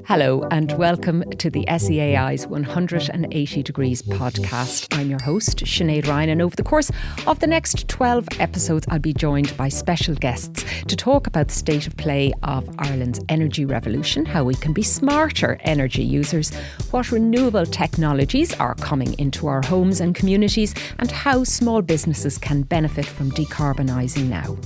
Hello and welcome to the SEAI's 180 Degrees podcast. I'm your host, Sinead Ryan, and over the course of the next 12 episodes, I'll be joined by special guests to talk about the state of play of Ireland's energy revolution, how we can be smarter energy users, what renewable technologies are coming into our homes and communities, and how small businesses can benefit from decarbonising now.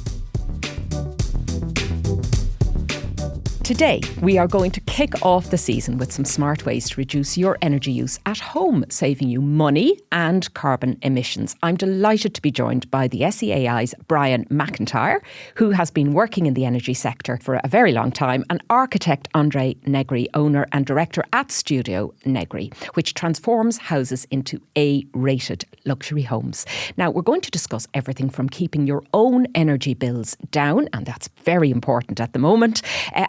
Today, we are going to kick off the season with some smart ways to reduce your energy use at home, saving you money and carbon emissions. I'm delighted to be joined by the SEAI's Brian McIntyre, who has been working in the energy sector for a very long time, and Architect Andre Negri, owner and director at Studio Negri, which transforms houses into A-rated luxury homes. Now, we're going to discuss everything from keeping your own energy bills down, and that's very important at the moment,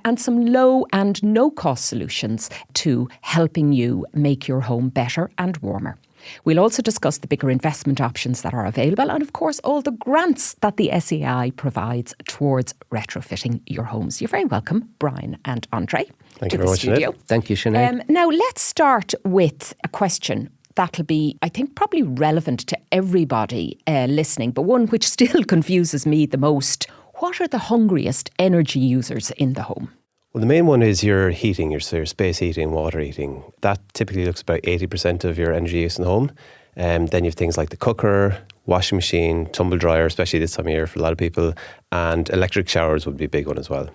and some low and no-cost solutions to helping you make your home better and warmer. We'll also discuss the bigger investment options that are available and, of course, all the grants that the SEAI provides towards retrofitting your homes. You're very welcome, Brian and Andre. Thank you very much, Sinead. Thank you, Sinead. Now, let's start with a question that'll be, I think, probably relevant to everybody listening, but one which still confuses me the most. What are the hungriest energy users in the home? Well, the main one is your heating, your space heating, water heating. That typically looks about 80% of your energy use in the home. Then you have things like the cooker, washing machine, tumble dryer, especially this time of year for a lot of people, and electric showers would be a big one as well.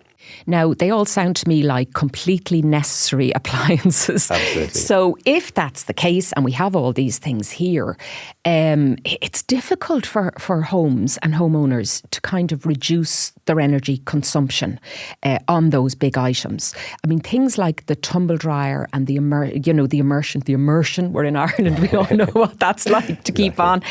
Now, they all sound to me like completely necessary appliances. Absolutely. So if that's the case, and we have all these things here, it's difficult for homes and homeowners to kind of reduce their energy consumption on those big items. I mean, things like the tumble dryer and the immersion. We're in Ireland, we all know what that's like to keep on.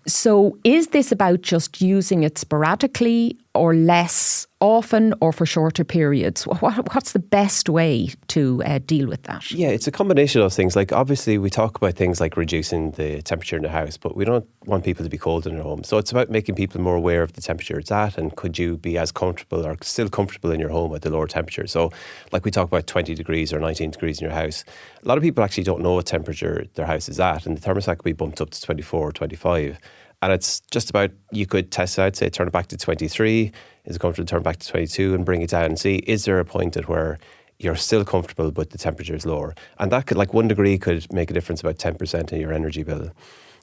So is this about just using it sporadically or less often or for shorter periods? What's the best way to deal with that? Yeah, it's a combination of things. Like, obviously, we talk about things like reducing the temperature in the house, but we don't want people to be cold in their home. So it's about making people more aware of the temperature it's at, and could you be as comfortable or still comfortable in your home at the lower temperature. So like we talk about 20 degrees or 19 degrees in your house. A lot of people actually don't know what temperature their house is at, and the thermostat could be bumped up to 24 or 25. And it's just about, you could test it out, say turn it back to 23, is it comfortable to turn back to 22 and bring it down and see, is there a point at where you're still comfortable but the temperature is lower? And that could, like 1 degree could make a difference about 10% in your energy bill.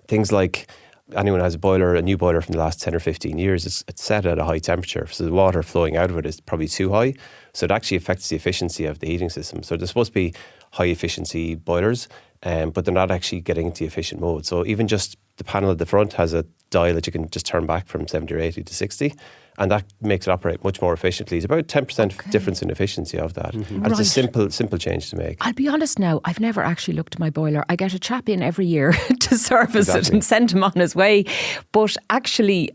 Things like, anyone who has a new boiler from the last 10 or 15 years, it's set at a high temperature, so the water flowing out of it is probably too high. So it actually affects the efficiency of the heating system. So there's supposed to be high efficiency boilers, but they're not actually getting into the efficient mode. So even just the panel at the front has a dial that you can just turn back from 70 or 80 to 60, and that makes it operate much more efficiently. It's about 10% difference in efficiency of that. Mm-hmm. And it's a simple change to make. I'll be honest now, I've never actually looked at my boiler. I get a chap in every year to service it and send him on his way. But actually,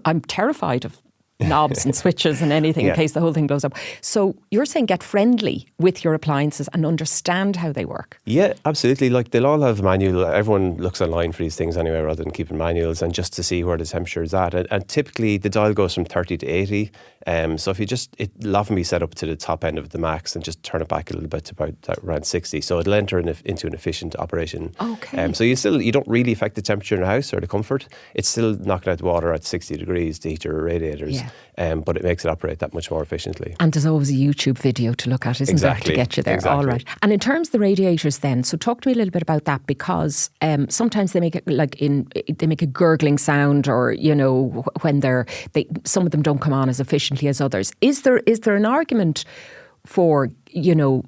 I'm terrified of knobs and switches and anything in case the whole thing blows up. So you're saying get friendly with your appliances and understand how they work. Yeah, absolutely. Like, they'll all have manual. Everyone looks online for these things anyway, rather than keeping manuals, and just to see where the temperature is at. And typically the dial goes from 30 to 80. So if it'll often be set up to the top end of the max and just turn it back a little bit to about around 60. So it'll enter into an efficient operation. Okay. So you don't really affect the temperature in the house or the comfort. It's still knocking out the water at 60 degrees to heat your radiators. Yeah. But it makes it operate that much more efficiently. And there's always a YouTube video to look at, isn't there, to get you there? Exactly. All right. And in terms of the radiators then, so talk to me a little bit about that, because sometimes they make it they make a gurgling sound, or, when some of them don't come on as efficiently as others. Is there an argument for,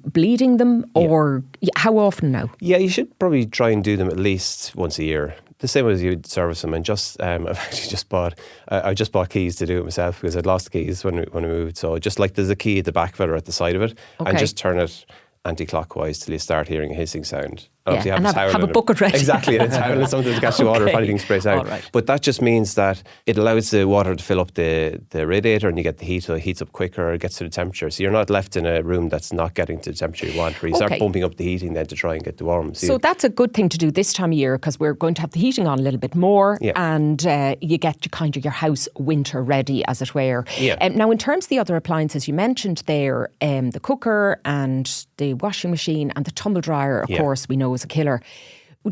bleeding them, or how often now? Yeah, you should probably try and do them at least once a year. The same as you'd service them. And I've actually just bought keys to do it myself, because I'd lost the keys when we moved. So just like, there's a key at the back of it or at the side of it, and just turn it anti-clockwise till you start hearing a hissing sound. Obviously and have a towel have a bucket ready. Exactly, and a towel and something to catch the water if anything sprays out. Right. But that just means that it allows the water to fill up the radiator, and you get the heat, so it heats up quicker, it gets to the temperature. So you're not left in a room that's not getting to the temperature you want, where you start bumping up the heating then to try and get the warm. So that's a good thing to do this time of year, because we're going to have the heating on a little bit more, and you get your house winter ready, as it were. Now, in terms of the other appliances you mentioned there, the cooker and the washing machine and the tumble dryer, of course, we know is a killer.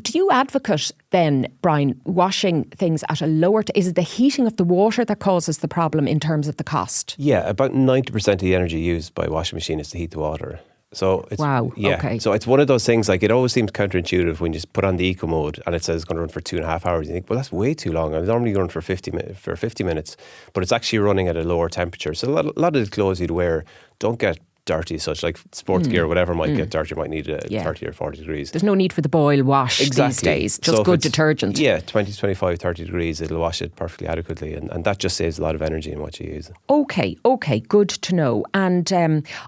Do you advocate then, Brian, washing things at a lower... is it the heating of the water that causes the problem in terms of the cost? Yeah, about 90% of the energy used by a washing machine is to heat the water. So it's, okay. So it's one of those things, like, it always seems counterintuitive when you just put on the eco mode and it says it's going to run for 2.5 hours. You think, well, that's way too long. I normally run for 50 minutes, but it's actually running at a lower temperature. So a lot of the clothes you'd wear don't get dirty as such, like sports gear or whatever might get dirty, might need 30 or 40 degrees. There's no need for the boil wash these days, just good detergent. Yeah, 20, 25, 30 degrees, it'll wash it perfectly adequately, and that just saves a lot of energy in what you use. Okay, good to know. And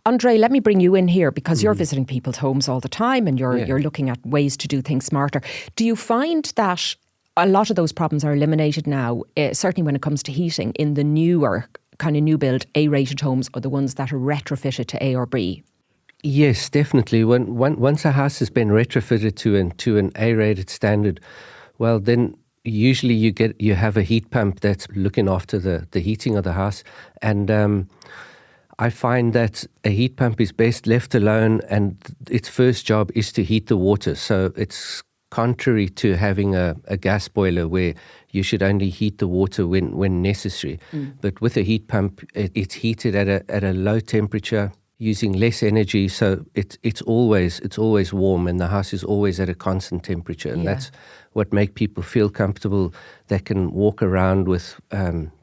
Andre, let me bring you in here, because you're visiting people's homes all the time, and you're looking at ways to do things smarter. Do you find that a lot of those problems are eliminated now, certainly when it comes to heating, in the newer kind of new build A-rated homes, or the ones that are retrofitted to A or B? Yes, definitely. Once a house has been retrofitted to an A-rated standard, well, then usually you have a heat pump that's looking after the heating of the house. And I find that a heat pump is best left alone, and its first job is to heat the water. So it's contrary to having a gas boiler where you should only heat the water when necessary. But with a heat pump, it's heated at a low temperature, using less energy, so it's always warm, and the house is always at a constant temperature, and that's what makes people feel comfortable. They can walk around with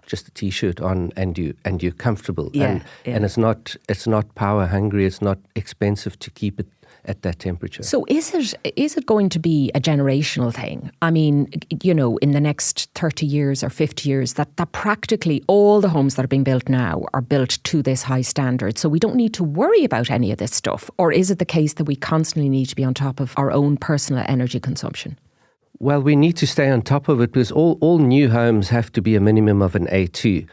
just a t-shirt on, and you're comfortable, and it's not power hungry. It's not expensive to keep it at that temperature. So is it going to be a generational thing? I mean, in the next 30 years or 50 years, that practically all the homes that are being built now are built to this high standard, so we don't need to worry about any of this stuff? Or is it the case that we constantly need to be on top of our own personal energy consumption? Well, we need to stay on top of it, because all new homes have to be a minimum of an A2.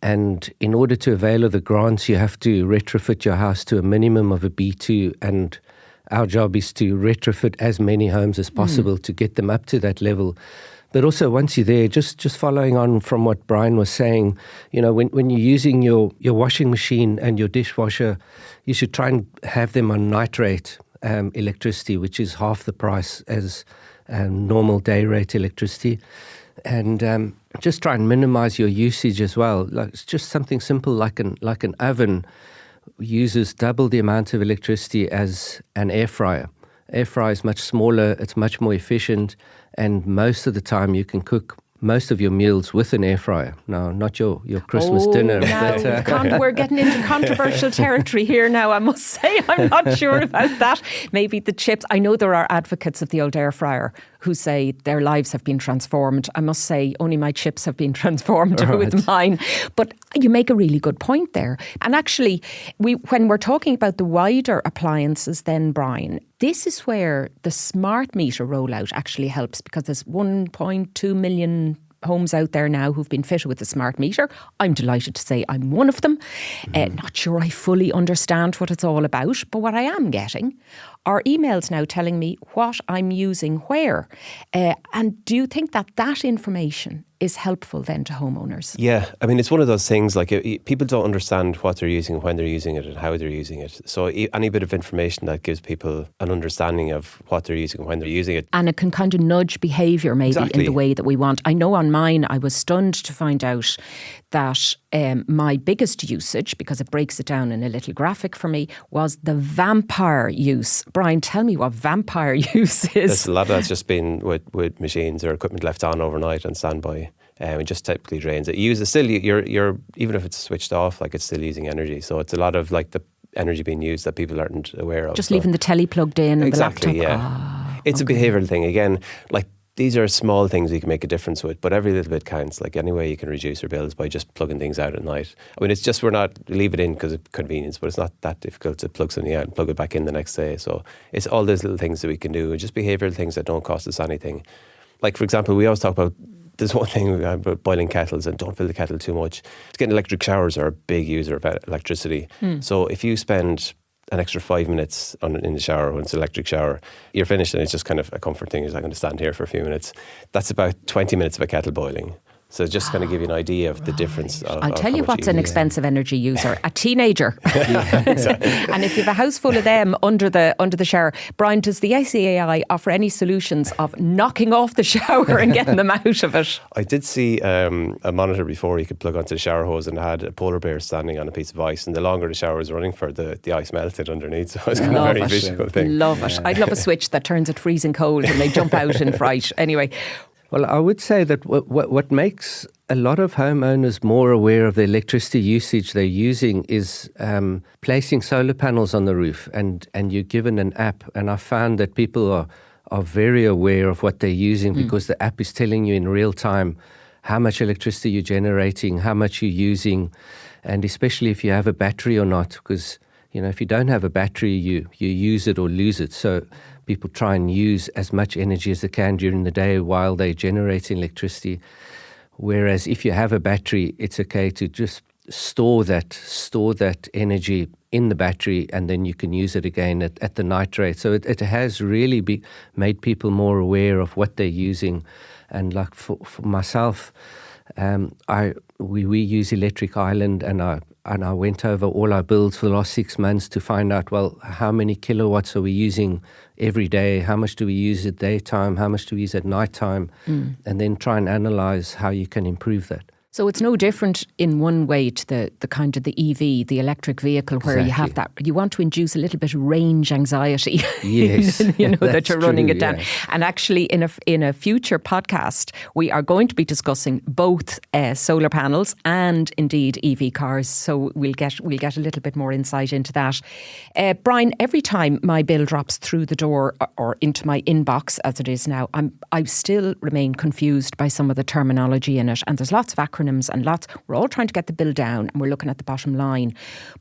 And in order to avail of the grants, you have to retrofit your house to a minimum of a B2, and our job is to retrofit as many homes as possible to get them up to that level. But also, once you're there, just following on from what Brian was saying, when you're using your washing machine and your dishwasher, you should try and have them on nitrate electricity, which is half the price as normal day rate electricity. And just try and minimize your usage as well. Like, it's just something simple like an oven uses double the amount of electricity as an air fryer. Air fryer is much smaller, it's much more efficient, and most of the time you can cook most of your meals with an air fryer. Now, not your Christmas dinner. But, we're getting into controversial territory here now, I must say. I'm not sure about that. Maybe the chips. I know there are advocates of the old air fryer who say their lives have been transformed. I must say, only my chips have been transformed with mine. But you make a really good point there. And actually, when we're talking about the wider appliances then, Brian, this is where the smart meter rollout actually helps, because there's 1.2 million homes out there now who've been fitted with a smart meter. I'm delighted to say I'm one of them. Not sure I fully understand what it's all about, but what I am getting are emails now telling me what I'm using where. And do you think that information is helpful then to homeowners? Yeah, I mean, it's one of those things, like, people don't understand what they're using, when they're using it, and how they're using it. So any bit of information that gives people an understanding of what they're using and when they're using it. And it can kind of nudge behaviour maybe in the way that we want. I know on mine, I was stunned to find out that my biggest usage, because it breaks it down in a little graphic for me, was the vampire use. Brian, tell me what vampire use is. There's a lot of that's just been with machines or equipment left on overnight on standby. It just typically drains it. You're even if it's switched off, like, it's still using energy. So it's a lot of, like, the energy being used that people aren't aware of. Just leaving the telly plugged in and exactly, the laptop. Yeah. It's a behavioural thing. Again, like, these are small things you can make a difference with, but every little bit counts. Like any way you can reduce your bills by just plugging things out at night. I mean, it's just, we're not, leave it in because of convenience, but it's not that difficult to plug something out and plug it back in the next day. So it's all those little things that we can do, just behavioural things that don't cost us anything. Like, for example, we always talk about, there's one thing about boiling kettles, and don't fill the kettle too much. Getting electric showers are a big user of electricity. So if you spend an extra 5 minutes in the shower when it's an electric shower, you're finished, and it's just kind of a comfort thing. You're not going to stand here for a few minutes. That's about 20 minutes of a kettle boiling. So just kind of give you an idea of the difference. I'll tell you what's an expensive energy user: a teenager. And if you have a house full of them under the shower, Brian, does the SEAI offer any solutions of knocking off the shower and getting them out of it? I did see a monitor before you could plug onto the shower hose, and had a polar bear standing on a piece of ice, and the longer the shower was running for, the ice melted underneath. So it's kind of a very visual thing. Love it. I'd love a switch that turns it freezing cold and they jump out in fright. Anyway. Well, I would say that what makes a lot of homeowners more aware of the electricity usage they're using is placing solar panels on the roof, and you're given an app. And I found that people are very aware of what they're using because the app is telling you in real time how much electricity you're generating, how much you're using, and especially if you have a battery or not, because if you don't have a battery, you use it or lose it. So people try and use as much energy as they can during the day while they're generating electricity. Whereas if you have a battery, it's okay to just store that energy in the battery, and then you can use it again at the night rate. So it has really made people more aware of what they're using. And like for myself, we use Electric Island, and I went over all our bills for the last 6 months to find out, well, how many kilowatts are we using every day? How much do we use at daytime? How much do we use at nighttime? And then try and analyze how you can improve that. So it's no different in one way to the kind of the EV, the electric vehicle, where you have that, you want to induce a little bit of range anxiety, yes, that you're running true, it down. Yeah. And actually in a future podcast, we are going to be discussing both solar panels and indeed EV cars. So we'll get a little bit more insight into that. Brian, every time my bill drops through the door or into my inbox, as it is now, I still remain confused by some of the terminology in it. And there's lots of acronyms and we're all trying to get the bill down, and we're looking at the bottom line.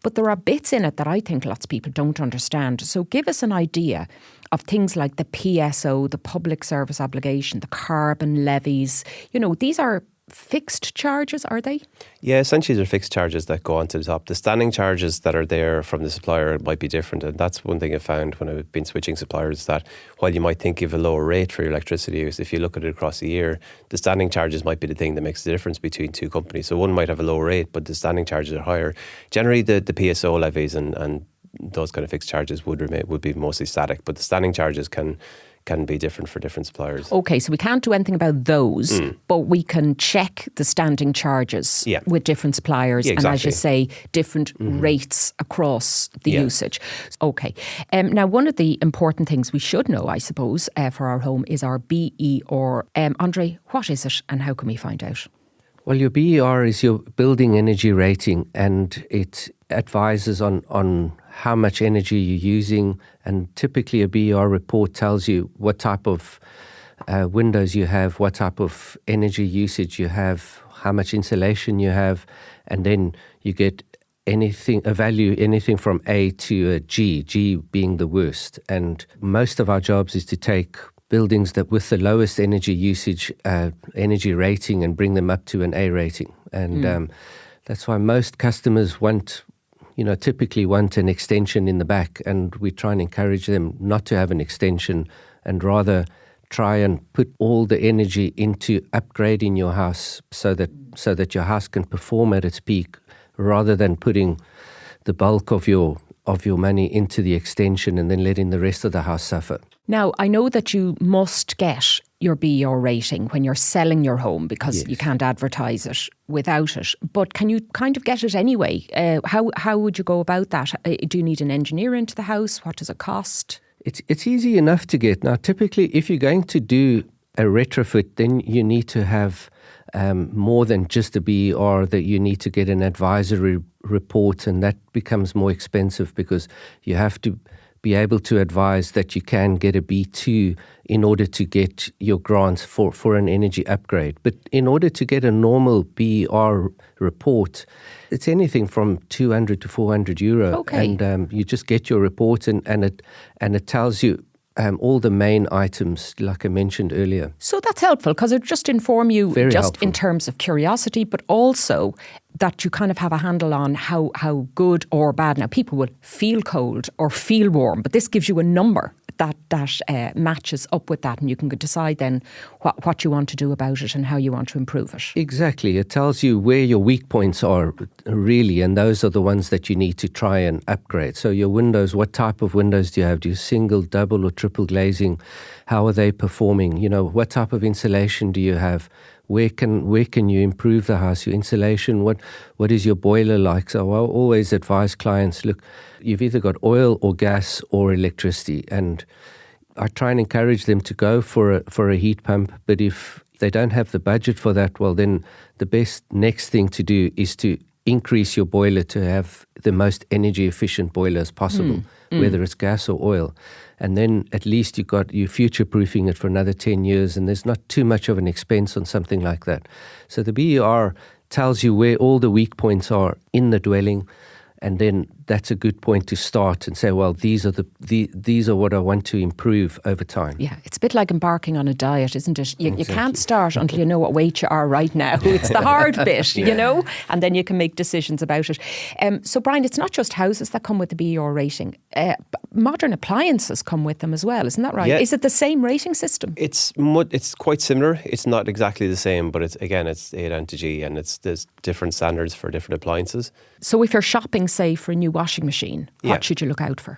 But there are bits in it that I think lots of people don't understand. So give us an idea of things like the PSO, the public service obligation, the carbon levies. These are fixed charges, are they? Yeah, essentially they're fixed charges that go onto the top. The standing charges that are there from the supplier might be different, and that's one thing I found when I've been switching suppliers, that while you might think you have a lower rate for your electricity use, if you look at it across the year, the standing charges might be the thing that makes the difference between two companies. So one might have a lower rate, but the standing charges are higher. Generally, the PSO levies and those kind of fixed charges would be mostly static, but the standing charges can be different for different suppliers. Okay, so we can't do anything about those, but we can check the standing charges with different suppliers, exactly. And as you say, different rates across the usage. Okay. Now, one of the important things we should know, I suppose, for our home is our BER. Andre, what is it and how can we find out? Well, your BER is your building energy rating, and it advises on how much energy you're using, and typically a BER report tells you what type of windows you have, what type of energy usage you have, how much insulation you have, and then you get a value anything from A to a G being the worst. And most of our jobs is to take buildings that with the lowest energy usage, energy rating, and bring them up to an A rating. And that's why most customers typically want an extension in the back, and we try and encourage them not to have an extension and rather try and put all the energy into upgrading your house so that your house can perform at its peak, rather than putting the bulk of your money into the extension and then letting the rest of the house suffer. Now, I know that you must get your BER rating when you're selling your home, because you can't advertise it without it. But can you kind of get it anyway? How would you go about that? Do you need an engineer into the house? What does it cost? It's easy enough to get. Now, typically, if you're going to do a retrofit, then you need to have more than just a BER, that you need to get an advisory report, and that becomes more expensive because you have to be able to advise that you can get a B2 in order to get your grants for an energy upgrade. But in order to get a normal BER report, it's anything from 200 to 400 euro. Okay. And you just get your report and it tells you all the main items, like I mentioned earlier. So that's helpful because it just inform you Very just helpful. in terms of curiosity, but also that you kind of have a handle on how good or bad. Now, people will feel cold or feel warm, but this gives you a number that matches up with that, and you can decide then what you want to do about it and how you want to improve it. Exactly. It tells you where your weak points are really, and those are the ones that you need to try and upgrade. So your windows, what type of windows do you have? Do you single, double or triple glazing? How are they performing? You know, what type of insulation do you have? Where can you improve the house? Your insulation, what is your boiler like? So I always advise clients, look, you've either got oil or gas or electricity, and I try and encourage them to go for a heat pump. But if they don't have the budget for that, well, then the best next thing to do is to increase your boiler to have the most energy efficient boiler as possible, whether it's gas or oil. And then at least you're future-proofing it for another 10 years, and there's not too much of an expense on something like that. So the BER tells you where all the weak points are in the dwelling, and then that's a good point to start and say, well, these are what I want to improve over time. Yeah, it's a bit like embarking on a diet, isn't it? You can't start until you know what weight you are right now. It's the hard bit, you know, and then you can make decisions about it. So, Brian, it's not just houses that come with the BER rating. Modern appliances come with them as well, isn't that right? Yeah. Is it the same rating system? It's quite similar. It's not exactly the same, but it's A down to G, and there's different standards for different appliances. So if you're shopping, say, for a new washing machine, what should you look out for?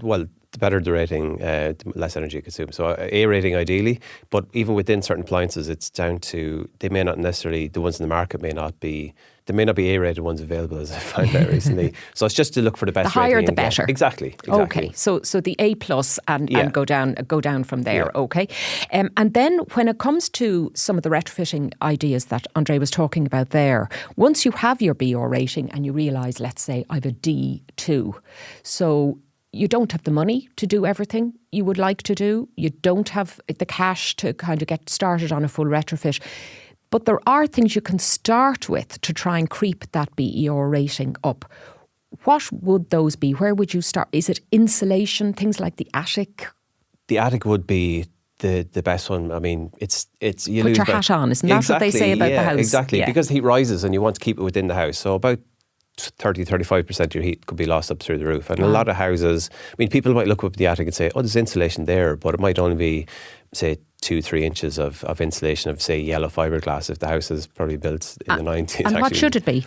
Well, the better the rating, the less energy consumed. So A rating ideally, but even within certain appliances, it's down to, they may not necessarily, the ones in the market may not be A rated ones available, as I found out recently. So it's just to look for the best the higher rating the better. Exactly. Okay, so the A plus and go down from there. Yeah. Okay, and then when it comes to some of the retrofitting ideas that Andre was talking about there, once you have your BER rating and you realise, let's say, I have a D2, so you don't have the money to do everything you would like to do. You don't have the cash to kind of get started on a full retrofit. But there are things you can start with to try and creep that BER rating up. What would those be? Where would you start? Is it insulation, things like the attic? The attic would be the best one. I mean, it's you put lose your hat on, isn't that what they say about the house? Exactly, Yeah. because heat rises and you want to keep it within the house. So about 30-35% of your heat could be lost up through the roof. And a lot of houses, I mean, people might look up at the attic and say, oh, there's insulation there, but it might only be, say, 2-3 inches of insulation of, say, yellow fiberglass if the house is probably built in the 90s. And what should it be?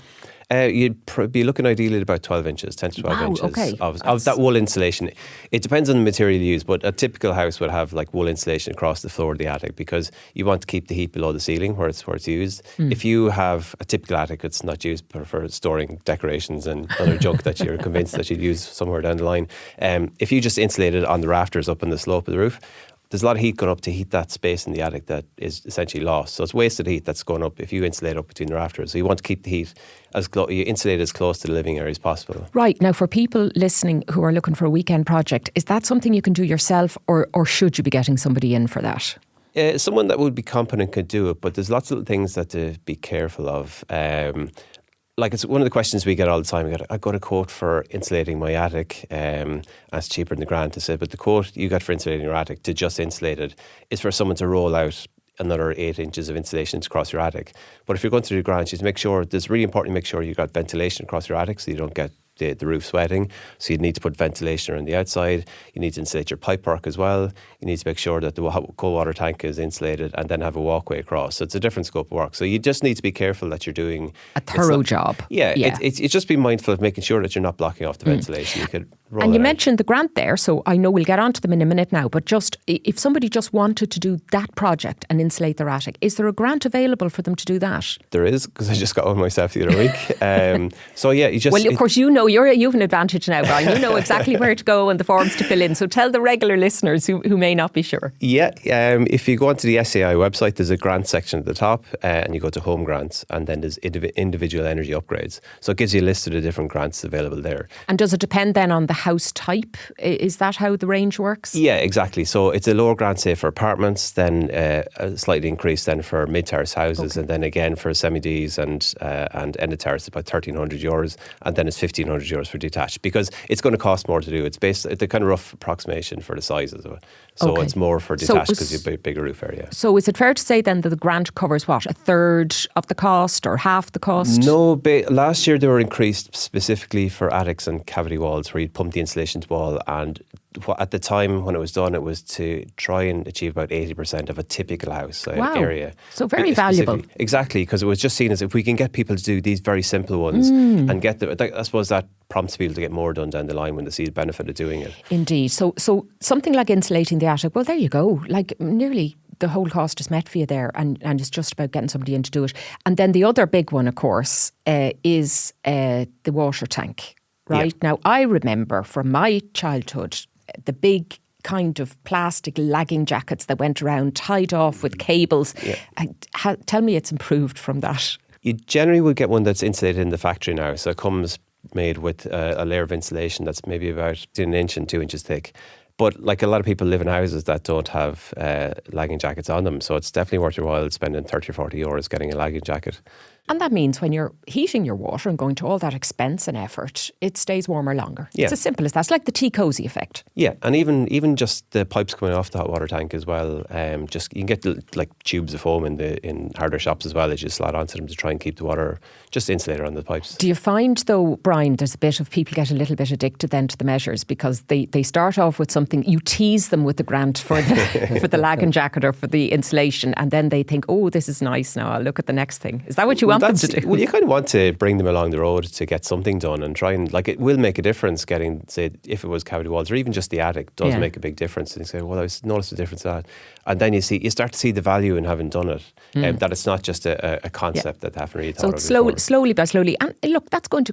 You'd be looking ideally at about 12 inches, 10 to 12 inches of that wool insulation. It depends on the material you use, but a typical house would have like wool insulation across the floor of the attic because you want to keep the heat below the ceiling where it's used. If you have a typical attic, it's not used for storing decorations and other junk that you're convinced that you'd use somewhere down the line. If you just insulate it on the rafters up on the slope of the roof, there's a lot of heat going up to heat that space in the attic that is essentially lost. So it's wasted heat that's going up if you insulate up between the rafters. So you want to keep the heat you insulate as close to the living area as possible. Right. Now, for people listening who are looking for a weekend project, is that something you can do yourself or should you be getting somebody in for that? Someone that would be competent could do it, but there's lots of things that to be careful of. Like it's one of the questions we get all the time. I got a quote for insulating my attic, and it's cheaper than the grant to say, but the quote you got for insulating your attic to just insulate it is for someone to roll out another 8 inches of insulation across your attic. But if you're going to do grants, just make sure, it's really important to make sure you've got ventilation across your attic so you don't get the roof sweating. So you need to put ventilation around the outside. You need to insulate your pipework as well. You need to make sure that the cold water tank is insulated and then have a walkway across. So it's a different scope of work. So you just need to be careful that you're doing a thorough job. Yeah. It's just be mindful of making sure that you're not blocking off the ventilation. You could roll and you out. mentioned the grant there, so I know we'll get onto them in a minute now, but just if somebody just wanted to do that project and insulate their attic, is there a grant available for them to do that? There is, because I just got one myself the other week. So yeah, you just... Well, of course, you know you've an advantage now, Brian. You know exactly where to go and the forms to fill in. So tell the regular listeners who may not be sure. Yeah, if you go onto the SEAI website, there's a grant section at the top, and you go to home grants, and then there's individual energy upgrades. So it gives you a list of the different grants available there. And does it depend then on the house type? Is that how the range works? Yeah, exactly. So it's a lower grant, say, for apartments, then a slight increase then for mid-terrace houses, and then again for semi-Ds and end of terrace, about €1,300, and then it's €1,500 for detached, because it's going to cost more to do. It's the kind of rough approximation for the sizes of it. So it's more for detached because you have a bigger roof area. So is it fair to say then that the grant covers what, a third of the cost or half the cost? No, last year they were increased specifically for attics and cavity walls where you'd pump the insulation to wall, and at the time when it was done, it was to try and achieve about 80% of a typical house area. So very valuable. Exactly, because it was just seen as if we can get people to do these very simple ones and get I suppose that prompts people to get more done down the line when they see the benefit of doing it. Indeed. So something like insulating the attic, well, there you go. Like nearly the whole cost is met for you there, and it's just about getting somebody in to do it. And then the other big one, of course, is the water tank, right? Yeah. Now, I remember from my childhood, the big kind of plastic lagging jackets that went around tied off with cables. Yeah. Tell me it's improved from that. You generally would get one that's insulated in the factory now. So it comes made with a layer of insulation that's maybe about an inch and 2 inches thick. But like a lot of people live in houses that don't have lagging jackets on them. So it's definitely worth your while spending 30 or 40 euros getting a lagging jacket. And that means when you're heating your water and going to all that expense and effort, it stays warmer longer. Yeah. It's as simple as that. It's like the tea cosy effect. Yeah, and even just the pipes coming off the hot water tank as well. You can get like tubes of foam in hardware shops as well as you slide onto them to try and keep the water just insulated on the pipes. Do you find though, Brian, there's a bit of people get a little bit addicted then to the measures because they start off with something, you tease them with the grant for the for the lagging jacket or for the insulation, and then they think, oh, this is nice now, I'll look at the next thing. Is that what you want them to do? Well, you kind of want to bring them along the road to get something done and try and, like, it will make a difference getting, say, if it was cavity walls or even just the attic does make a big difference. And you say, well, I noticed the difference in that. And then you start to see the value in having done it, that it's not just a concept that they haven't really thought of before. Slowly by slowly. And look, that's going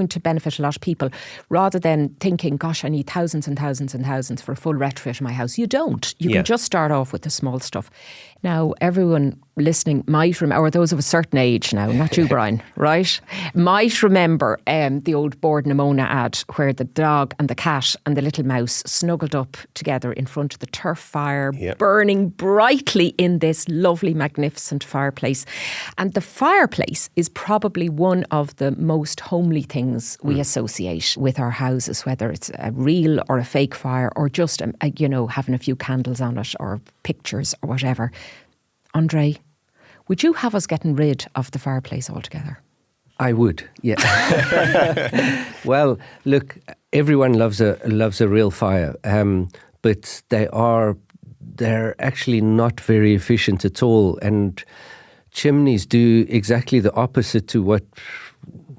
to benefit a lot of people rather than thinking, gosh, I need thousands and thousands and thousands for a full retrofit of my house. You don't. You can just start off with the small stuff. Now, everyone listening might remember, or those of a certain age now, not you, Brian, right, might remember the old Bord Nimona ad where the dog and the cat and the little mouse snuggled up together in front of the turf fire, burning brightly in this lovely, magnificent fireplace. And the fireplace is probably one of the most homely things we associate with our houses, whether it's a real or a fake fire or just, having a few candles on it or pictures or whatever. Andre, would you have us getting rid of the fireplace altogether? I would, yeah. Well, look, everyone loves a real fire, but they're actually not very efficient at all. And chimneys do exactly the opposite to what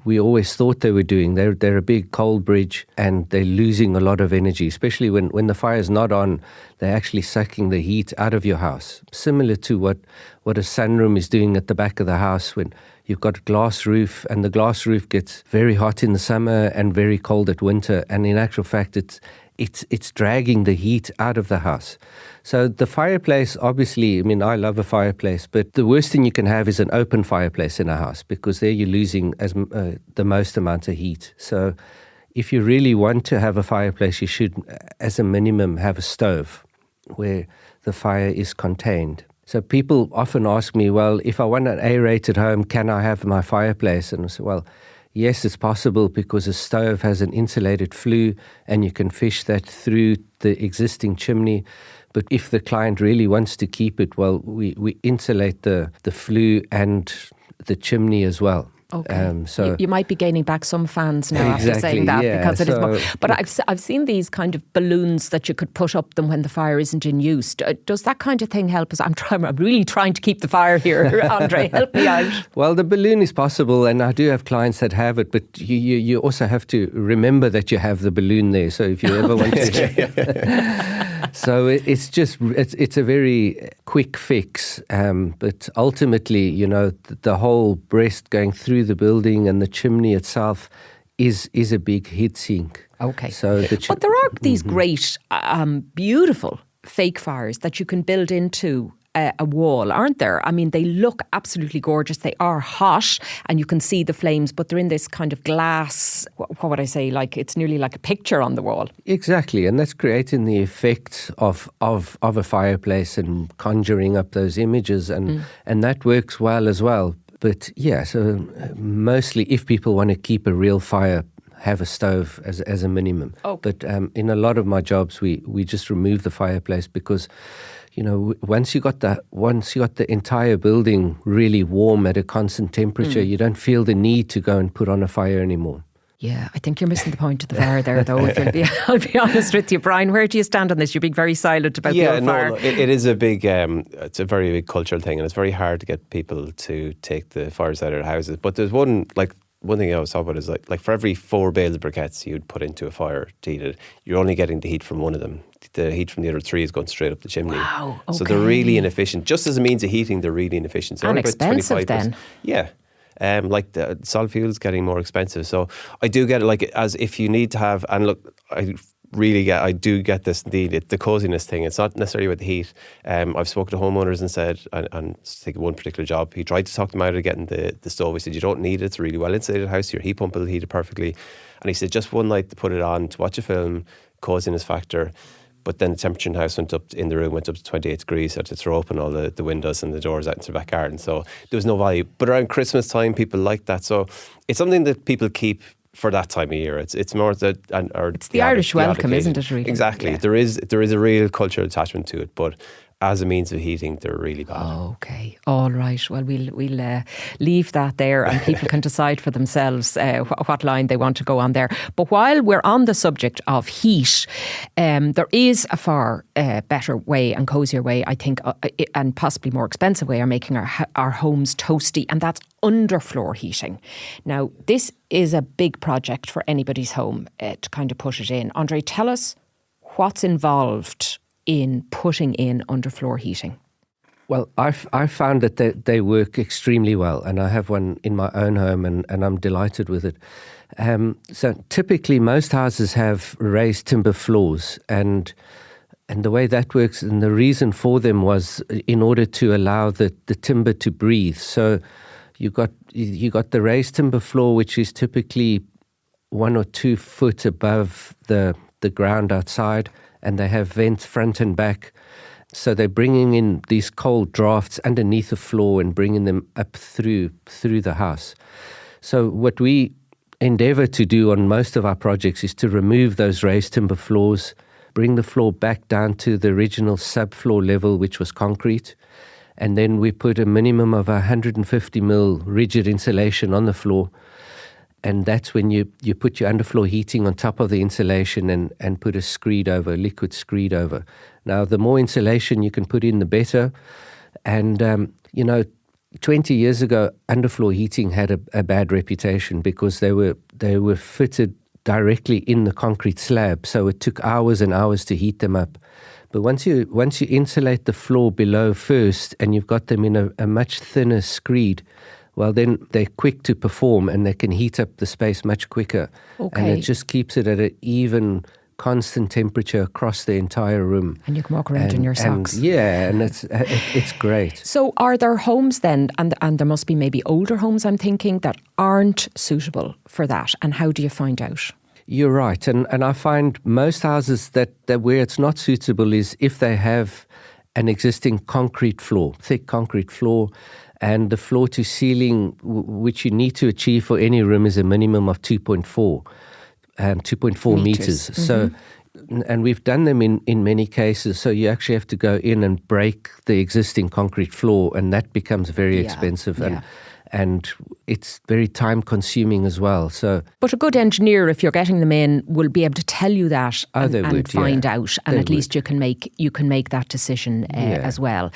we always thought they were doing. They're a big cold bridge and they're losing a lot of energy, especially when the fire's not on. They're actually sucking the heat out of your house, similar to what a sunroom is doing at the back of the house when you've got a glass roof, and the glass roof gets very hot in the summer and very cold at winter. And in actual fact, it's dragging the heat out of the house. So the fireplace, obviously, I mean, I love a fireplace, but the worst thing you can have is an open fireplace in a house, because there you're losing the most amount of heat. So if you really want to have a fireplace, you should, as a minimum, have a stove where the fire is contained. So people often ask me, well, if I want an A-rated home, can I have my fireplace? And I say, well, yes, it's possible, because a stove has an insulated flue and you can fish that through the existing chimney. But if the client really wants to keep it, well, we insulate the flue and the chimney as well. Okay. So you might be gaining back some fans now after saying that, because it is more. But I've seen these kind of balloons that you could put up them when the fire isn't in use. Does that kind of thing help us? I'm really trying to keep the fire here, Andre. Help me out. Well, the balloon is possible, and I do have clients that have it. But you also have to remember that you have the balloon there. So if you ever want to. So it's a very quick fix, but ultimately, the whole breast going through the building and the chimney itself is a big heat sink. Okay. So but there are these great, beautiful fake fires that you can build into a wall, aren't there? I mean, they look absolutely gorgeous. They are hot and you can see the flames, but they're in this kind of glass, what would I say, like it's nearly like a picture on the wall. Exactly, and that's creating the effect of a fireplace and conjuring up those images, and that works well as well. But yeah, so mostly if people want to keep a real fire, have a stove as a minimum. Oh. But in a lot of my jobs, we just remove the fireplace because, you know, once you got the entire building really warm at a constant temperature, you don't feel the need to go and put on a fire anymore. Yeah, I think you're missing the point of the fire there, though. I'll be honest with you, Brian. Where do you stand on this? You're being very silent about the old fire. It is a big, it's a very big cultural thing, and it's very hard to get people to take the fires out of their houses. But there's one thing I always talk about is like for every 4 bales of briquettes you'd put into a fire to heat it, you're only getting the heat from one of them. The heat from the other 3 is going straight up the chimney. Wow, okay. So they're really inefficient. Just as a means of heating, they're really inefficient. So and expensive then. Yeah. Like the solid fuel's getting more expensive. So I do get it, like, as if you need to have, and look, I do get this, the coziness thing. It's not necessarily about the heat. I've spoken to homeowners and said, and take one particular job, he tried to talk them out of getting the stove. He said, you don't need it. It's a really well insulated house. Your heat pump will heat it perfectly. And he said, just one night to put it on, to watch a film, coziness factor. But then the temperature in the house went up to 28 degrees. So I had to throw open all the windows and the doors out into the back garden. So there was no value. But around Christmas time, people like that. So it's something that people keep for that time of year. It's more that, it's the Irish welcome, isn't it? Really? Exactly. Yeah. There is a real cultural attachment to it, but as a means of heating, they're really bad. Okay, all right. Well, we'll leave that there, and people can decide for themselves what line they want to go on there. But while we're on the subject of heat, there is a far better way and cosier way, I think, and possibly more expensive way of making our homes toasty, and that's underfloor heating. Now, this is a big project for anybody's home to kind of put it in. Andre, tell us what's involved in putting in underfloor heating. Well, I've found that they work extremely well, and I have one in my own home, and I'm delighted with it. So typically most houses have raised timber floors, and the way that works, and the reason for them was in order to allow the timber to breathe. So you got the raised timber floor, which is typically 1 or 2 foot above the ground outside, and they have vents front and back. So they're bringing in these cold drafts underneath the floor and bringing them up through the house. So what we endeavour to do on most of our projects is to remove those raised timber floors, bring the floor back down to the original subfloor level, which was concrete, and then we put a minimum of 150 mil rigid insulation on the floor. And that's when you put your underfloor heating on top of the insulation and put a liquid screed over. Now, the more insulation you can put in, the better. And, 20 years ago, underfloor heating had a bad reputation because they were fitted directly in the concrete slab. So it took hours and hours to heat them up. But once you insulate the floor below first and you've got them in a much thinner screed, well, then they're quick to perform and they can heat up the space much quicker. Okay. And it just keeps it at an even, constant temperature across the entire room. And you can walk around in your socks. And it's great. So are there homes then, and there must be maybe older homes, I'm thinking, that aren't suitable for that? And how do you find out? You're right. And I find most houses that where it's not suitable is if they have an existing concrete floor, thick concrete floor, and the floor to ceiling, which you need to achieve for any room, is a minimum of 2.4 meters. Mm-hmm. So, and we've done them in many cases. So you actually have to go in and break the existing concrete floor, and that becomes very expensive. And it's very time consuming as well. So, but a good engineer, if you're getting them in, will be able to tell you that and find out, and at least you can make that decision as well.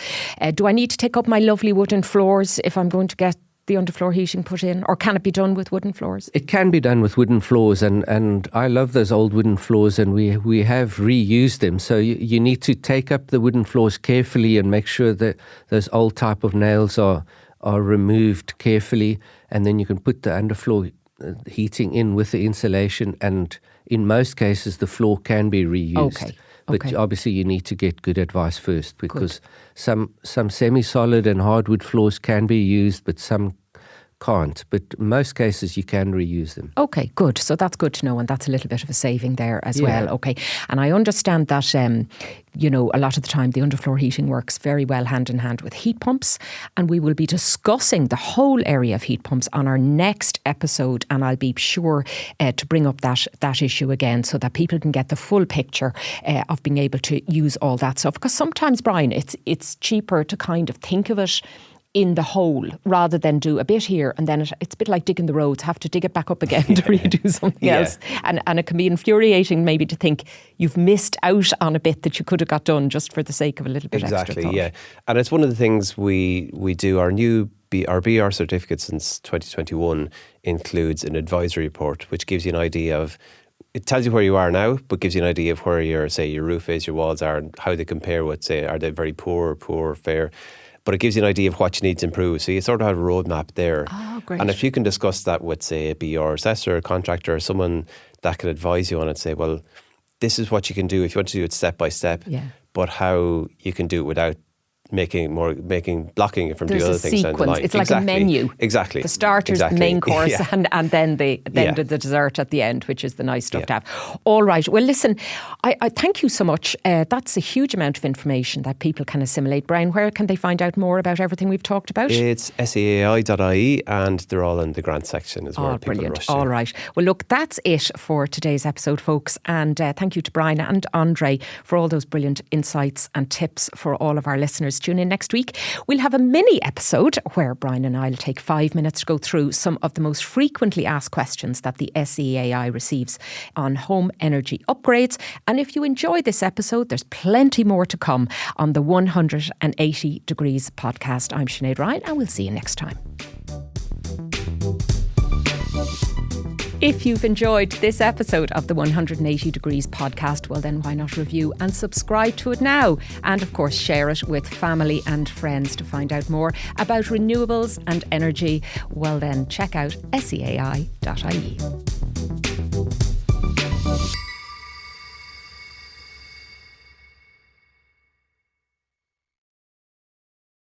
Do I need to take up my lovely wooden floors if I'm going to get the underfloor heating put in, or can it be done with wooden floors? It can be done with wooden floors, and I love those old wooden floors, and we have reused them. So you need to take up the wooden floors carefully and make sure that those old type of nails are removed carefully, and then you can put the underfloor heating in with the insulation, and in most cases the floor can be reused. Okay. But obviously you need to get good advice first, because some semi-solid and hardwood floors can be used, but some can't. But in most cases you can reuse them. Okay, good. So that's good to know, and that's a little bit of a saving there as well. Okay, and I understand that a lot of the time the underfloor heating works very well hand in hand with heat pumps, and we will be discussing the whole area of heat pumps on our next episode, and I'll be sure to bring up that issue again so that people can get the full picture of being able to use all that stuff. Because sometimes, Brian, it's cheaper to kind of think of it in the whole rather than do a bit here and then it's a bit like digging the roads, have to dig it back up again to redo something else. And it can be infuriating maybe to think you've missed out on a bit that you could have got done just for the sake of a little bit extra thought. Exactly, yeah. And it's one of the things we do. Our new BR certificate since 2021 includes an advisory report which gives you an idea of, it tells you where you are now, but gives you an idea of where your roof is, your walls are, and how they compare with, say, are they very poor, fair? But it gives you an idea of what you need to improve. So you sort of have a roadmap there. Oh, great. And if you can discuss that with, say, a BR assessor, a contractor, or someone that can advise you on it, say, well, this is what you can do if you want to do it step by step, but how you can do it without blocking it from There's the other things down the line. It's like a menu. Exactly. The starters, the main course, and then the dessert at the end, which is the nice stuff to have. All right. Well, listen, I thank you so much. That's a huge amount of information that people can assimilate. Brian, where can they find out more about everything we've talked about? It's SEAI.ie, and they're all in the grant section as well. Brilliant. All right. Well, look, that's it for today's episode, folks. And thank you to Brian and Andre for all those brilliant insights and tips for all of our listeners. Tune in next week. We'll have a mini episode where Brian and I will take 5 minutes to go through some of the most frequently asked questions that the SEAI receives on home energy upgrades. And if you enjoy this episode, there's plenty more to come on the 180 Degrees podcast. I'm Sinead Ryan, and we'll see you next time. If you've enjoyed this episode of the 180 Degrees podcast, well then why not review and subscribe to it now? And of course share it with family and friends to find out more about renewables and energy. Well then check out seai.ie.